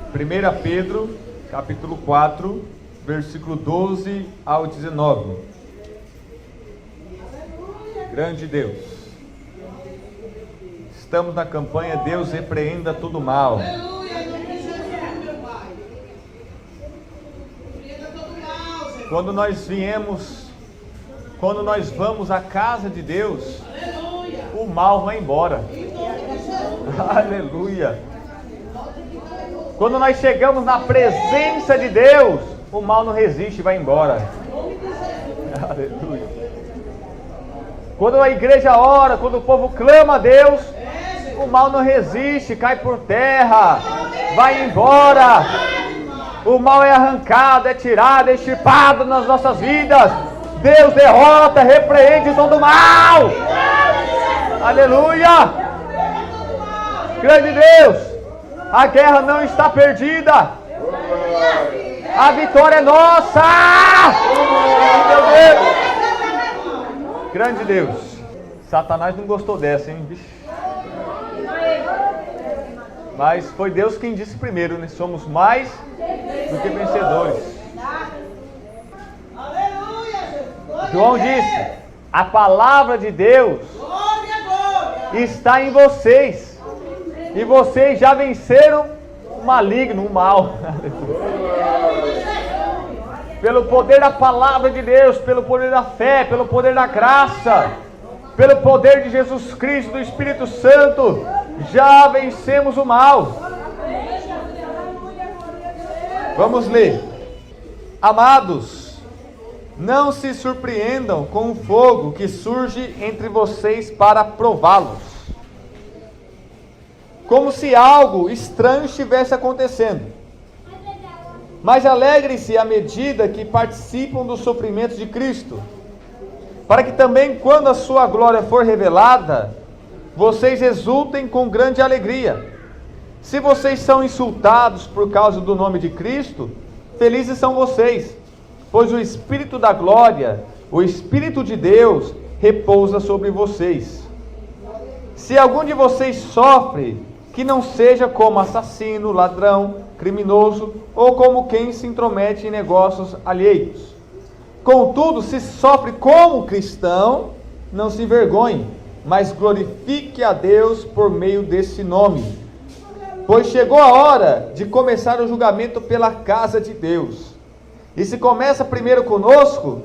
1 Pedro, capítulo 4, versículo 12 ao 19. Grande Deus, estamos na campanha Deus repreenda todo mal. Quando nós vamos à casa de Deus, o mal vai embora. Aleluia. Quando nós chegamos na presença de Deus, o mal não resiste e vai embora. Aleluia. Quando a igreja ora, quando o povo clama a Deus, o mal não resiste, cai por terra, vai embora. O mal é arrancado, é tirado, é extirpado nas nossas vidas. Deus derrota, repreende todo mal. Aleluia. Grande Deus. A guerra não está perdida. A vitória é nossa. Meu Deus. Grande Deus. Satanás não gostou dessa, hein? Mas foi Deus quem disse primeiro, né? Somos mais do que vencedores. João disse: a palavra de Deus está em vocês. E vocês já venceram o maligno, o mal. Pelo poder da palavra de Deus, pelo poder da fé, pelo poder da graça, pelo poder de Jesus Cristo, do Espírito Santo, já vencemos o mal. Vamos ler. Amados, não se surpreendam com o fogo que surge entre vocês para prová-los, como se algo estranho estivesse acontecendo. Mas alegrem-se à medida que participam dos sofrimentos de Cristo, para que também, quando a sua glória for revelada, vocês exultem com grande alegria. Se vocês são insultados por causa do nome de Cristo, felizes são vocês, pois o Espírito da glória, o Espírito de Deus, repousa sobre vocês. Se algum de vocês sofre, que não seja como assassino, ladrão, criminoso, ou como quem se intromete em negócios alheios. Contudo, se sofre como cristão, não se envergonhe, mas glorifique a Deus por meio desse nome. Pois chegou a hora de começar o julgamento pela casa de Deus. E se começa primeiro conosco,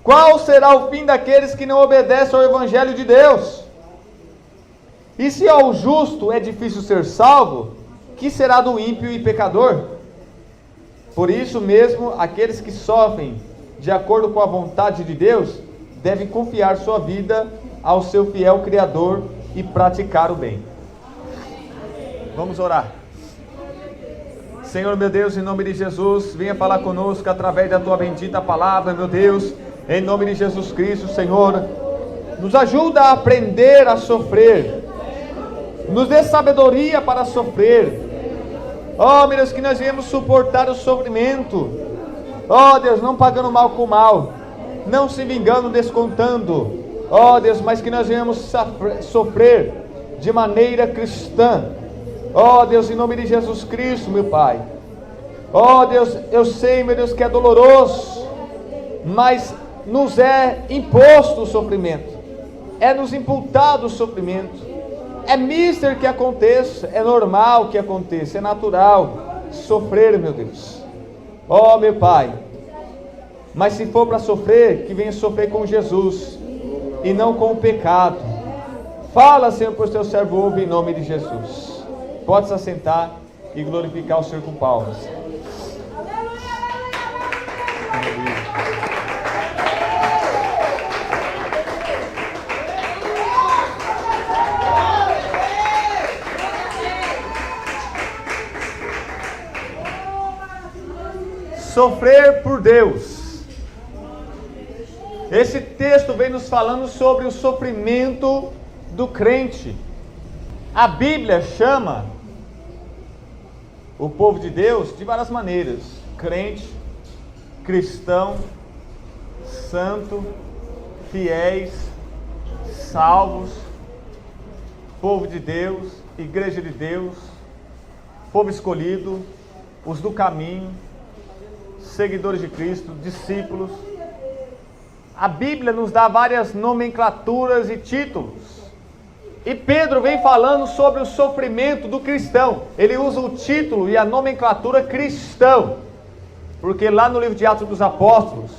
qual será o fim daqueles que não obedecem ao Evangelho de Deus? E se ao justo é difícil ser salvo, que será do ímpio e pecador? Por isso mesmo, aqueles que sofrem de acordo com a vontade de Deus, devem confiar sua vida ao seu fiel Criador e praticar o bem. Vamos orar. Senhor meu Deus, em nome de Jesus, venha falar conosco através da tua bendita palavra, meu Deus, em nome de Jesus Cristo, Senhor, nos ajuda a aprender a sofrer. Nos dê sabedoria para sofrer. Oh, meu Deus, que nós venhamos suportar o sofrimento. Oh, Deus, não pagando mal com mal, não se vingando, descontando. Oh, Deus, mas que nós venhamos sofrer de maneira cristã. Oh, Deus, em nome de Jesus Cristo, meu Pai. Oh, Deus, eu sei, meu Deus, que é doloroso, mas nos é imposto o sofrimento. É nos imputado o sofrimento. É mister que aconteça, é normal que aconteça, é natural sofrer, meu Deus. Oh, meu Pai, mas se for para sofrer, que venha sofrer com Jesus e não com o pecado. Fala, Senhor, pois teu servo ouve, em nome de Jesus. Pode se assentar e glorificar o Senhor com palmas. Sofrer por Deus. Esse texto vem nos falando sobre o sofrimento do crente. A Bíblia chama o povo de Deus de várias maneiras: crente, cristão, santo, fiéis, salvos, povo de Deus, igreja de Deus, povo escolhido, os do caminho, seguidores de Cristo, discípulos. A Bíblia nos dá várias nomenclaturas e títulos. E Pedro vem falando sobre o sofrimento do cristão. Ele usa o título e a nomenclatura cristão. Porque lá no livro de Atos dos Apóstolos,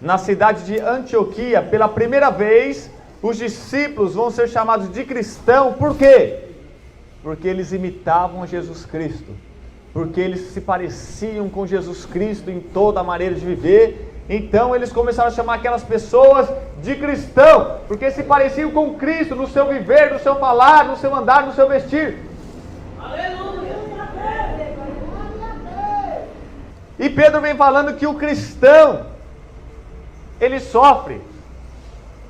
na cidade de Antioquia, pela primeira vez, os discípulos vão ser chamados de cristão. Por quê? Porque eles imitavam Jesus Cristo. Porque eles se pareciam com Jesus Cristo em toda a maneira de viver. Então eles começaram a chamar aquelas pessoas de cristão, porque se pareciam com Cristo no seu viver, no seu falar, no seu andar, no seu vestir. Aleluia! E Pedro vem falando que o cristão, ele sofre.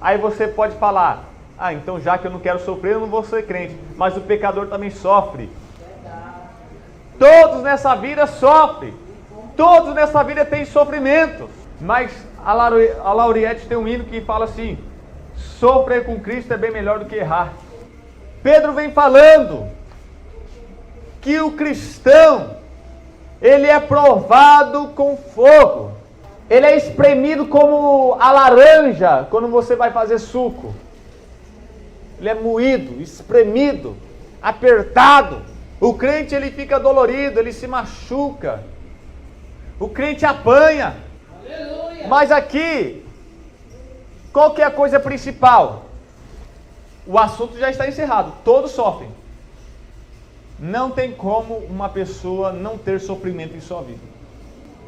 Aí você pode falar, então já que eu não quero sofrer, eu não vou ser crente. Mas o pecador também sofre. Todos nessa vida sofrem. Todos nessa vida têm sofrimento. Mas a Lauriette tem um hino que fala assim: sofrer com Cristo é bem melhor do que errar. Pedro vem falando que o cristão, ele é provado com fogo. Ele é espremido como a laranja quando você vai fazer suco. Ele é moído, espremido, apertado. O crente, ele fica dolorido, ele se machuca. O crente apanha. Aleluia. Mas aqui, qual que é a coisa principal? O assunto já está encerrado. Todos sofrem. Não tem como uma pessoa não ter sofrimento em sua vida.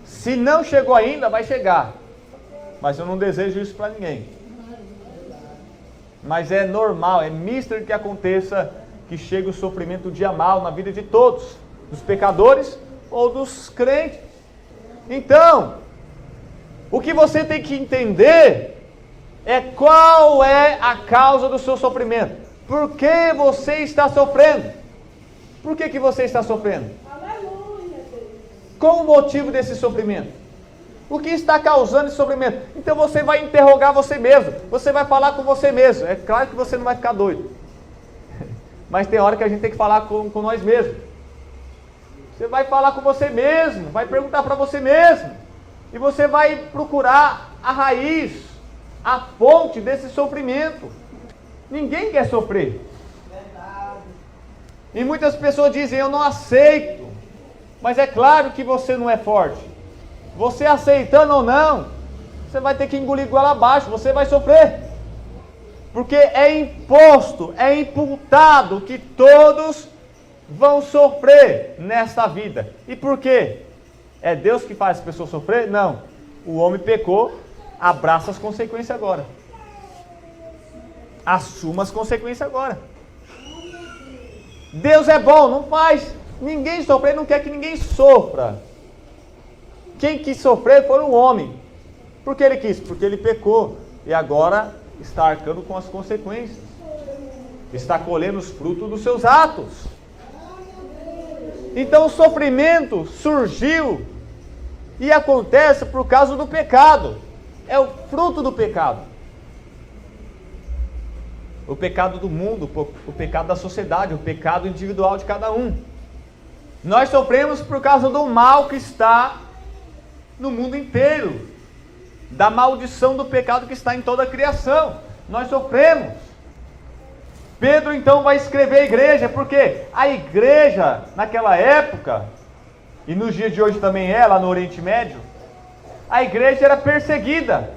Se não chegou ainda, vai chegar. Mas eu não desejo isso para ninguém. Mas é normal, é mister que aconteça, que chegue o sofrimento, o dia mal na vida de todos, dos pecadores ou dos crentes. Então, o que você tem que entender é qual é a causa do seu sofrimento. Por que você está sofrendo? Por que você está sofrendo? Qual o motivo desse sofrimento? O que está causando esse sofrimento? Então você vai interrogar você mesmo. Você vai falar com você mesmo. É claro que você não vai ficar doido. Mas tem hora que a gente tem que falar com nós mesmos. Você vai falar com você mesmo. Vai perguntar para você mesmo. E você vai procurar a raiz, a fonte desse sofrimento. Ninguém quer sofrer. E muitas pessoas dizem, eu não aceito. Mas é claro que você não é forte. Você aceitando ou não, você vai ter que engolir goela abaixo, você vai sofrer. Porque é imposto, é imputado que todos vão sofrer nesta vida. E por quê? É Deus que faz as pessoas sofrer? Não. O homem pecou, abraça as consequências agora. Assuma as consequências agora. Deus é bom, não faz ninguém sofrer, não quer que ninguém sofra. Quem quis sofrer foi o homem. Por que ele quis? Porque ele pecou. E agora está arcando com as consequências. Está colhendo os frutos dos seus atos. Então o sofrimento surgiu e acontece por causa do pecado. É o fruto do pecado. O pecado do mundo, o pecado da sociedade, o pecado individual de cada um. Nós sofremos por causa do mal que está no mundo inteiro, da maldição do pecado que está em toda a criação. Nós sofremos. Pedro então vai escrever a igreja, porque a igreja naquela época, e nos dias de hoje também é, lá no Oriente Médio, a igreja era perseguida.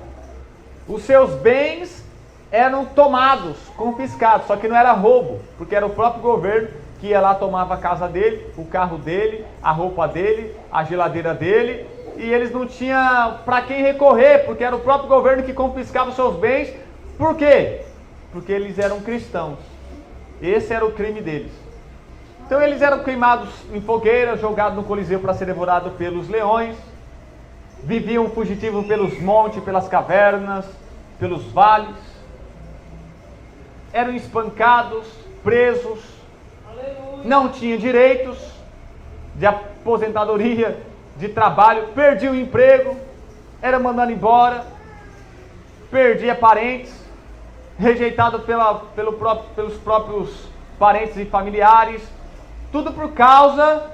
Os seus bens eram tomados, confiscados, só que não era roubo, porque era o próprio governo que ia lá, tomava a casa dele, o carro dele, a roupa dele, a geladeira dele, e eles não tinham para quem recorrer, porque era o próprio governo que confiscava os seus bens. Por quê? Porque eles eram cristãos. Esse era o crime deles. Então eles eram queimados em fogueira, jogados no Coliseu para ser devorados pelos leões, viviam fugitivos pelos montes, pelas cavernas, pelos vales, eram espancados, presos, não tinham direitos de aposentadoria, de trabalho, perdia o emprego, era mandado embora, perdia parentes, rejeitado pelos próprios parentes e familiares, tudo por causa